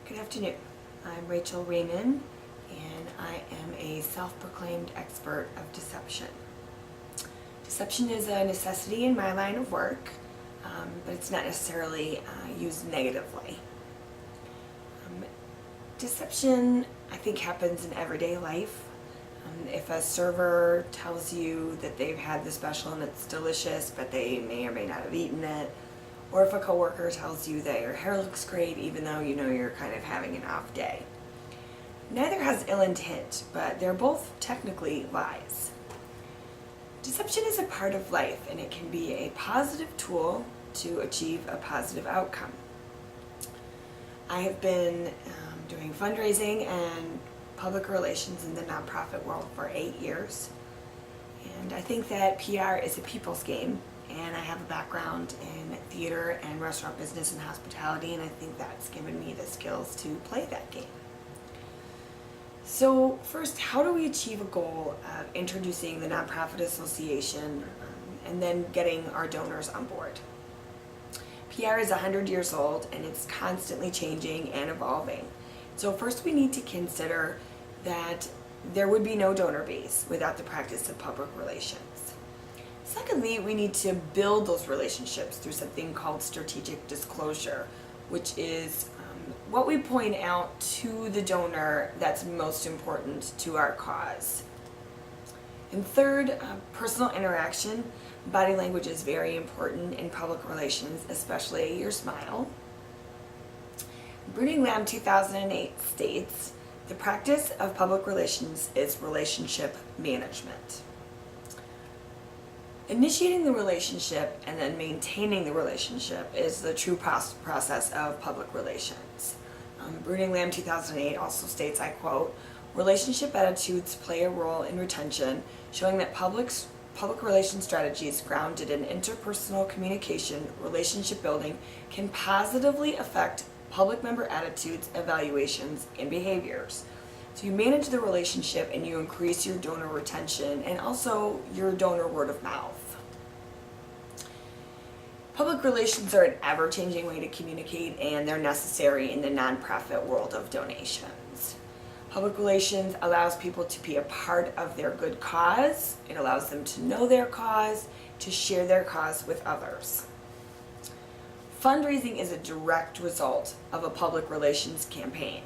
Good afternoon. I'm Rachel Raymond, and I am a self-proclaimed expert of deception. Deception is a necessity in my line of work, but it's not necessarily used negatively. Deception, I think, happens in everyday life. If a server tells you that they've had the special and it's delicious, but they may or may not have eaten it, or if a coworker tells you that your hair looks great even though you know you're kind of having an off day. Neither has ill intent, but they're both technically lies. Deception is a part of life, and it can be a positive tool to achieve a positive outcome. I have been doing fundraising and public relations in the nonprofit world for 8 years, and I think that PR is a people's game. And I have a background in theater and restaurant business and hospitality, and I think that's given me the skills to play that game. So first, how do we achieve a goal of introducing the nonprofit association and then getting our donors on board? PR is 100 years old, and it's constantly changing and evolving. So first, we need to consider that there would be no donor base without the practice of public relations. Secondly, we need to build those relationships through something called strategic disclosure, which is what we point out to the donor that's most important to our cause. And third, personal interaction. Body language is very important in public relations, especially your smile. Bruning Lamb 2008 states, the practice of public relations is relationship management. Initiating the relationship and then maintaining the relationship is the true process of public relations. Bruning Lamb 2008 also states, I quote, relationship attitudes play a role in retention, showing that public relations strategies grounded in interpersonal communication, relationship building, can positively affect public member attitudes, evaluations, and behaviors. So you manage the relationship and you increase your donor retention and also your donor word of mouth. Public relations are an ever-changing way to communicate, and they're necessary in the nonprofit world of donations. Public relations allows people to be a part of their good cause. It allows them to know their cause, to share their cause with others. Fundraising is a direct result of a public relations campaign.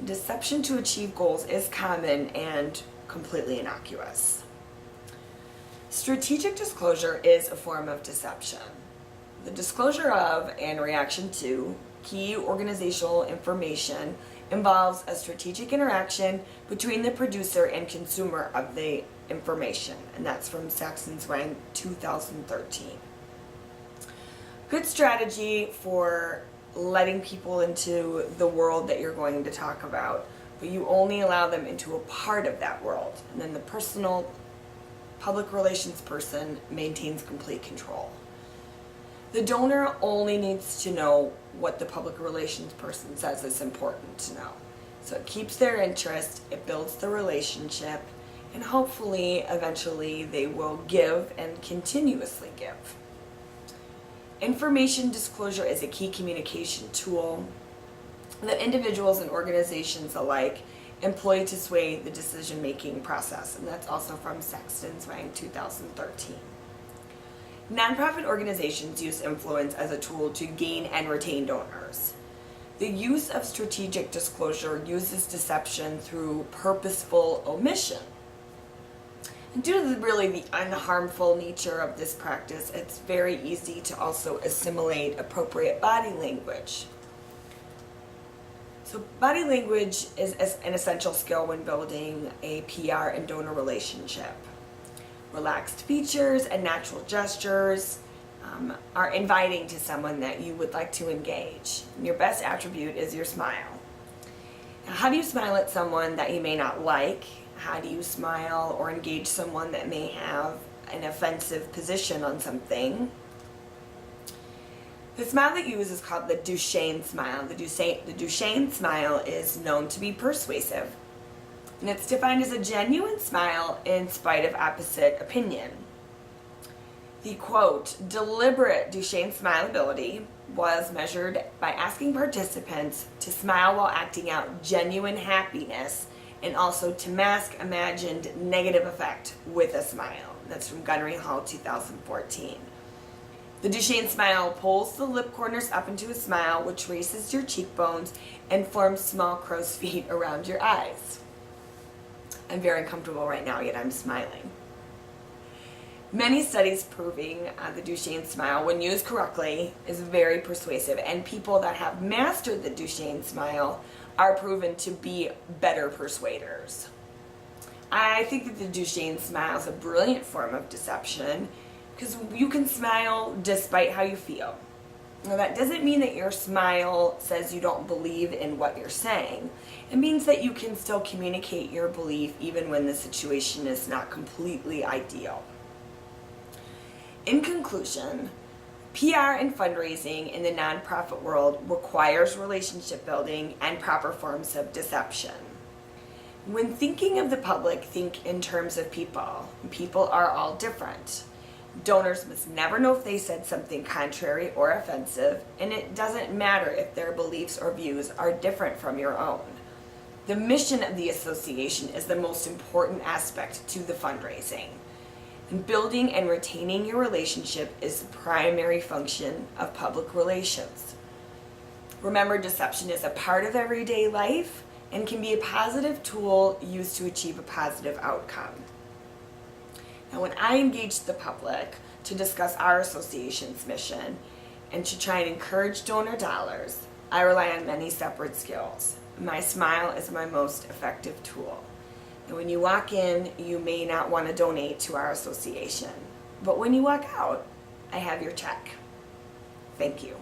Deception to achieve goals is common and completely innocuous. Strategic disclosure is a form of deception. The disclosure of and reaction to key organizational information involves a strategic interaction between the producer and consumer of the information, and that's from Saxon's Wang 2013. Good strategy for letting people into the world that you're going to talk about, but you only allow them into a part of that world, and then the personal public relations person maintains complete control. The donor only needs to know what the public relations person says is important to know. So it keeps their interest, it builds the relationship, and hopefully eventually they will give and continuously give. Information disclosure is a key communication tool that individuals and organizations alike employ to sway the decision-making process, and that's also from Saxon's Wang 2013. Nonprofit organizations use influence as a tool to gain and retain donors. The use of strategic disclosure uses deception through purposeful omission. And due to the unharmful nature of this practice, it's very easy to also assimilate appropriate body language. So body language is an essential skill when building a PR and donor relationship. Relaxed features and natural gestures are inviting to someone that you would like to engage. And your best attribute is your smile. Now, how do you smile at someone that you may not like? How do you smile or engage someone that may have an offensive position on something? The smile that you use is called the Duchenne smile. The Duchenne smile is known to be persuasive, and it's defined as a genuine smile in spite of opposite opinion. The quote, deliberate Duchenne smile ability was measured by asking participants to smile while acting out genuine happiness and also to mask imagined negative effect with a smile. That's from Gunnery Hall 2014. The Duchenne smile pulls the lip corners up into a smile, which raises your cheekbones and forms small crow's feet around your eyes. I'm very uncomfortable right now, yet I'm smiling. Many studies proving the Duchenne smile, when used correctly, is very persuasive, and people that have mastered the Duchenne smile are proven to be better persuaders. I think that the Duchenne smile is a brilliant form of deception because you can smile despite how you feel. Now, that doesn't mean that your smile says you don't believe in what you're saying. It means that you can still communicate your belief even when the situation is not completely ideal. In conclusion, PR and fundraising in the nonprofit world requires relationship building and proper forms of deception. When thinking of the public, think in terms of people. People are all different. Donors must never know if they said something contrary or offensive, and it doesn't matter if their beliefs or views are different from your own. The mission of the association is the most important aspect to the fundraising. And building and retaining your relationship is the primary function of public relations. Remember, deception is a part of everyday life and can be a positive tool used to achieve a positive outcome. Now, when I engage the public to discuss our association's mission and to try and encourage donor dollars, I rely on many separate skills. My smile is my most effective tool. And when you walk in, you may not want to donate to our association. But when you walk out, I have your check. Thank you.